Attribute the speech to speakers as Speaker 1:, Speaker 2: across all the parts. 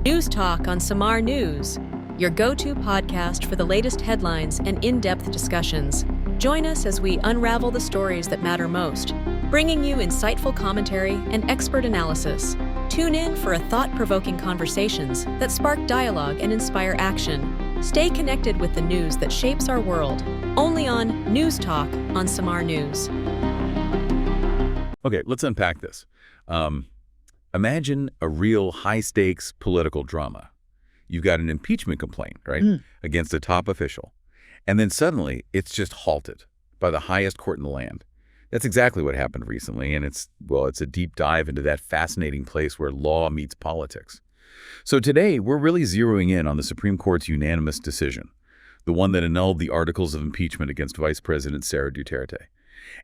Speaker 1: News Talk on Samar News, your go-to podcast for the latest headlines and in-depth discussions. Join us as we unravel the stories that matter most, bringing you insightful commentary and expert analysis. Tune in for thought-provoking conversations that spark dialogue and inspire action. Stay connected with the news that shapes our world, only on News Talk on Samar News.
Speaker 2: Okay, let's unpack this. Imagine a real high-stakes political drama. You've got an impeachment complaint, right, against a top official. And then suddenly, it's just halted by the highest court in the land. That's exactly what happened recently, and it's a deep dive into that fascinating place where law meets politics. So today, we're really zeroing in on the Supreme Court's unanimous decision, the one that annulled the articles of impeachment against Vice President Sara Duterte.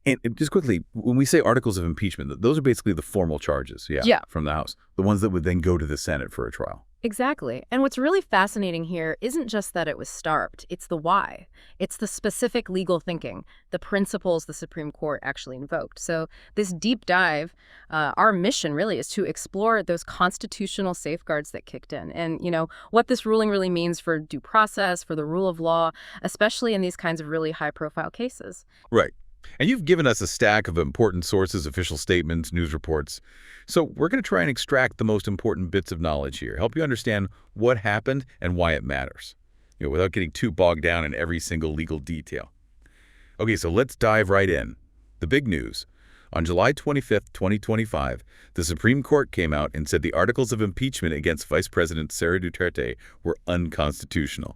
Speaker 2: And just quickly, when we say articles of impeachment, those are basically the formal charges, from the House, the ones that would then go to the Senate for a trial.
Speaker 3: Exactly. And what's really fascinating here isn't just that it was stopped, it's the why. It's the specific legal thinking, the principles the Supreme Court actually invoked. So this deep dive, our mission really is to explore those constitutional safeguards that kicked in and, what this ruling really means for due process, for the rule of law, especially in these kinds of really high-profile cases.
Speaker 2: Right. And you've given us a stack of important sources, official statements, news reports. So we're going to try and extract the most important bits of knowledge here, help you understand what happened and why it matters, without getting too bogged down in every single legal detail. Okay, so let's dive right in. The big news. On July 25th, 2025, the Supreme Court came out and said the articles of impeachment against Vice President Sara Duterte were unconstitutional.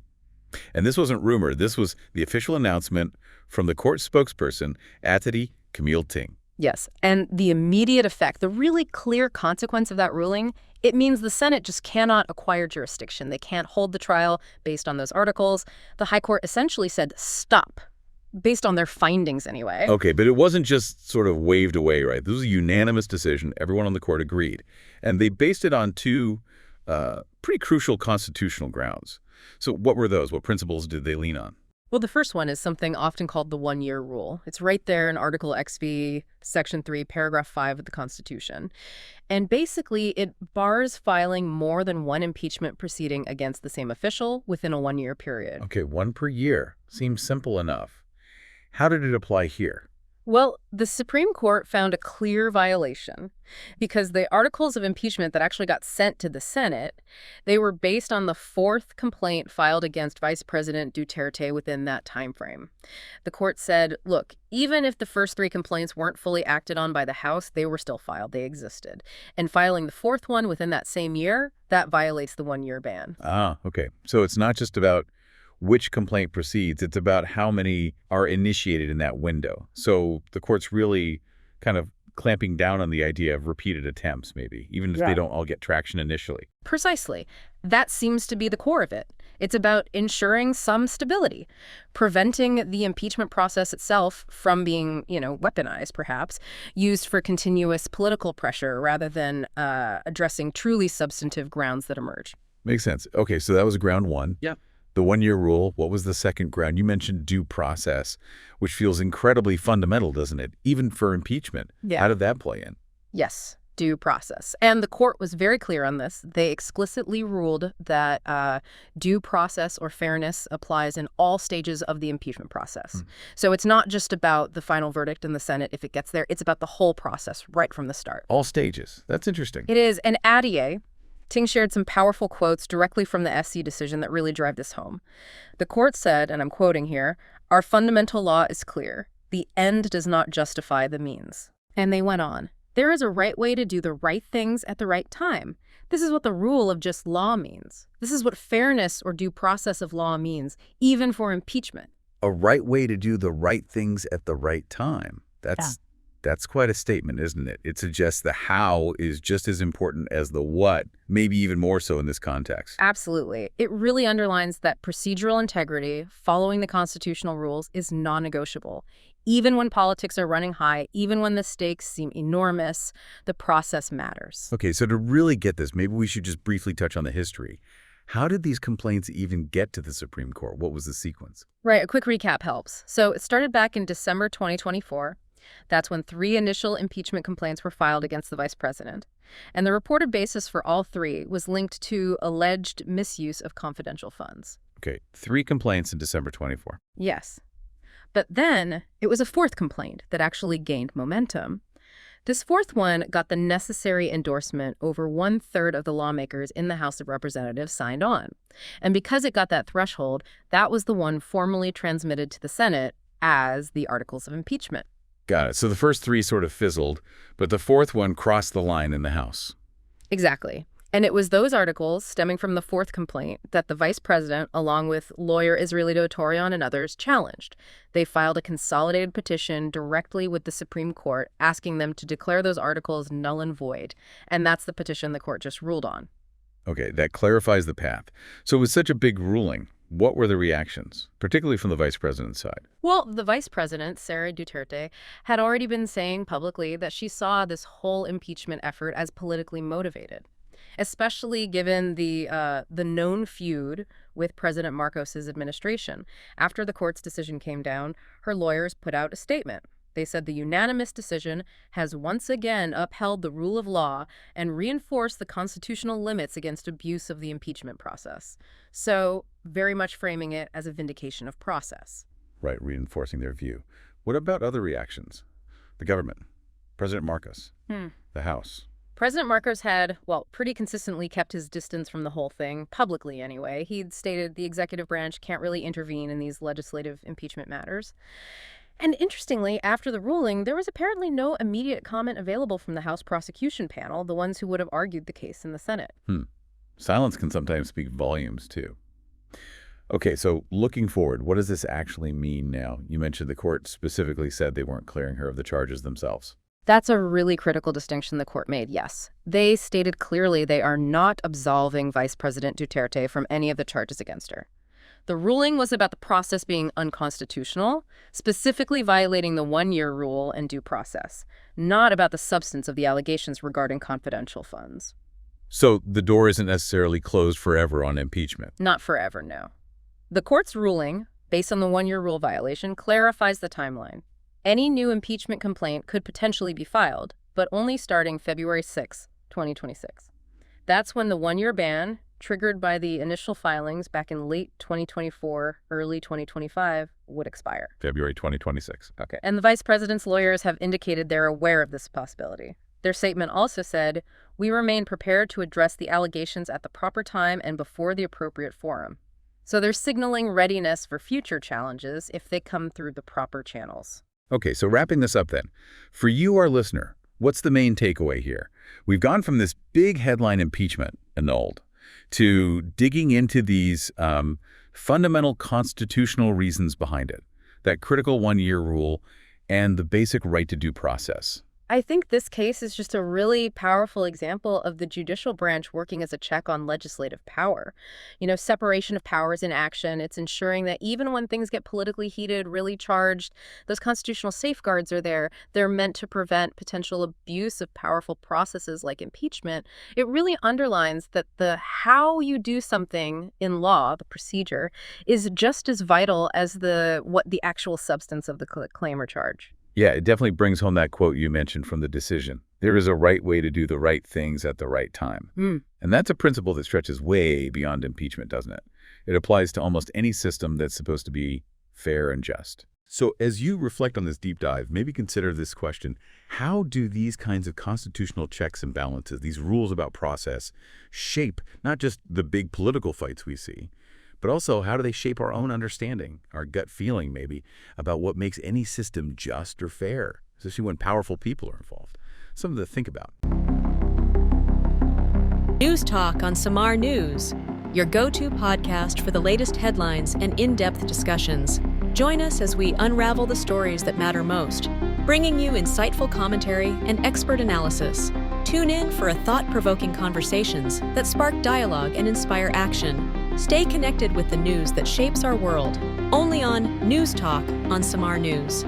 Speaker 2: And this wasn't rumor. This was the official announcement from the court spokesperson, Atati Camille Ting.
Speaker 3: Yes, and the immediate effect, the really clear consequence of that ruling, it means the Senate just cannot acquire jurisdiction. They can't hold the trial based on those articles. The High Court essentially said stop, based on their findings anyway.
Speaker 2: Okay, but it wasn't just sort of waved away, right? This was a unanimous decision. Everyone on the court agreed. And they based it on two pretty crucial constitutional grounds. So what were those? What principles did they lean on?
Speaker 3: Well, the first one is something often called the one-year rule. It's right there in Article XB, Section 3, Paragraph 5 of the Constitution. And basically, it bars filing more than one impeachment proceeding against the same official within a one-year period.
Speaker 2: Okay, one per year. Seems simple enough. How did it apply here?
Speaker 3: Well, the Supreme Court found a clear violation because the articles of impeachment that actually got sent to the Senate, they were based on the fourth complaint filed against Vice President Duterte within that time frame. The court said, look, even if the first three complaints weren't fully acted on by the House, they were still filed. They existed. And filing the fourth one within that same year, that violates the one-year ban.
Speaker 2: Ah, okay. So it's not just about which complaint proceeds, it's about how many are initiated in that window. So the court's really kind of clamping down on the idea of repeated attempts, maybe, even if they don't all get traction initially.
Speaker 3: Precisely. That seems to be the core of it. It's about ensuring some stability, preventing the impeachment process itself from being, weaponized, perhaps, used for continuous political pressure rather than addressing truly substantive grounds that emerge.
Speaker 2: Makes sense. Okay, so that was ground one.
Speaker 3: Yeah.
Speaker 2: The one-year rule, what was the second ground? You mentioned due process, which feels incredibly fundamental, doesn't it? Even for impeachment.
Speaker 3: Yeah.
Speaker 2: How did that play in?
Speaker 3: Yes, due process. And the court was very clear on this. They explicitly ruled that due process or fairness applies in all stages of the impeachment process. So it's not just about the final verdict in the Senate if it gets there. It's about the whole process right from the start.
Speaker 2: All stages. That's interesting.
Speaker 3: It is. And Attier, Ting shared some powerful quotes directly from the SC decision that really drive this home. The court said, and I'm quoting here, "Our fundamental law is clear. The end does not justify the means." And they went on, "There is a right way to do the right things at the right time. This is what the rule of just law means. This is what fairness or due process of law means, even for impeachment."
Speaker 2: A right way to do the right things at the right time. That's quite a statement, isn't it? It suggests the how is just as important as the what, maybe even more so in this context.
Speaker 3: Absolutely. It really underlines that procedural integrity, following the constitutional rules, is non-negotiable. Even when politics are running high, even when the stakes seem enormous, the process matters.
Speaker 2: Okay, so to really get this, maybe we should just briefly touch on the history. How did these complaints even get to the Supreme Court? What was the sequence?
Speaker 3: Right, a quick recap helps. So it started back in December 2024. That's when 3 initial impeachment complaints were filed against the vice president. And the reported basis for all 3 was linked to alleged misuse of confidential funds.
Speaker 2: Okay, 3 complaints in December 24.
Speaker 3: Yes. But then it was a 4th complaint that actually gained momentum. This 4th one got the necessary endorsement over 1/3 of the lawmakers in the House of Representatives signed on. And because it got that threshold, that was the one formally transmitted to the Senate as the Articles of Impeachment.
Speaker 2: Got it. So the first 3 sort of fizzled, but the 4th one crossed the line in the House.
Speaker 3: Exactly. And it was those articles stemming from the 4th complaint that the vice president, along with lawyer Israelito Torian and others, challenged. They filed a consolidated petition directly with the Supreme Court asking them to declare those articles null and void. And that's the petition the court just ruled on.
Speaker 2: Okay, that clarifies the path. So it was such a big ruling. What were the reactions, particularly from the vice president's side?
Speaker 3: Well, the vice president, Sara Duterte, had already been saying publicly that she saw this whole impeachment effort as politically motivated, especially given the known feud with President Marcos's administration. After the court's decision came down, her lawyers put out a statement. They said the unanimous decision has once again upheld the rule of law and reinforced the constitutional limits against abuse of the impeachment process. So, very much framing it as a vindication of process.
Speaker 2: Right, reinforcing their view. What about other reactions? The government, President Marcos, the House.
Speaker 3: President Marcos had, pretty consistently kept his distance from the whole thing, publicly anyway. He'd stated the executive branch can't really intervene in these legislative impeachment matters. And interestingly, after the ruling, there was apparently no immediate comment available from the House prosecution panel, the ones who would have argued the case in the Senate.
Speaker 2: Silence can sometimes speak volumes, too. Okay, so looking forward, what does this actually mean now? You mentioned the court specifically said they weren't clearing her of the charges themselves.
Speaker 3: That's a really critical distinction the court made, yes. They stated clearly they are not absolving Vice President Duterte from any of the charges against her. The ruling was about the process being unconstitutional, specifically violating the 1-year rule and due process, not about the substance of the allegations regarding confidential funds.
Speaker 2: So the door isn't necessarily closed forever on impeachment?
Speaker 3: Not forever, no. The court's ruling, based on the 1-year rule violation, clarifies the timeline. Any new impeachment complaint could potentially be filed, but only starting February 6, 2026. That's when the 1-year ban, triggered by the initial filings back in late 2024, early 2025, would expire.
Speaker 2: February 2026. Okay.
Speaker 3: And the vice president's lawyers have indicated they're aware of this possibility. Their statement also said, "We remain prepared to address the allegations at the proper time and before the appropriate forum." So they're signaling readiness for future challenges if they come through the proper channels.
Speaker 2: Okay, so wrapping this up then. For you, our listener, what's the main takeaway here? We've gone from this big headline impeachment, annulled, to digging into these fundamental constitutional reasons behind it, that critical 1-year rule, and the basic right to due process.
Speaker 3: I think this case is just a really powerful example of the judicial branch working as a check on legislative power. Separation of powers in action. It's ensuring that even when things get politically heated, really charged, those constitutional safeguards are there. They're meant to prevent potential abuse of powerful processes like impeachment. It really underlines that the how you do something in law, the procedure, is just as vital as what the actual substance of the claim or charge.
Speaker 2: Yeah, it definitely brings home that quote you mentioned from the decision. There is a right way to do the right things at the right time. And that's a principle that stretches way beyond impeachment, doesn't it? It applies to almost any system that's supposed to be fair and just. So as you reflect on this deep dive, maybe consider this question. How do these kinds of constitutional checks and balances, these rules about process, shape not just the big political fights we see, but also how do they shape our own understanding, our gut feeling maybe, about what makes any system just or fair, especially when powerful people are involved? Something to think about.
Speaker 1: News Talk on Samar News, your go-to podcast for the latest headlines and in-depth discussions. Join us as we unravel the stories that matter most, bringing you insightful commentary and expert analysis. Tune in for thought-provoking conversations that spark dialogue and inspire action. Stay connected with the news that shapes our world, only on News Talk on Samar News.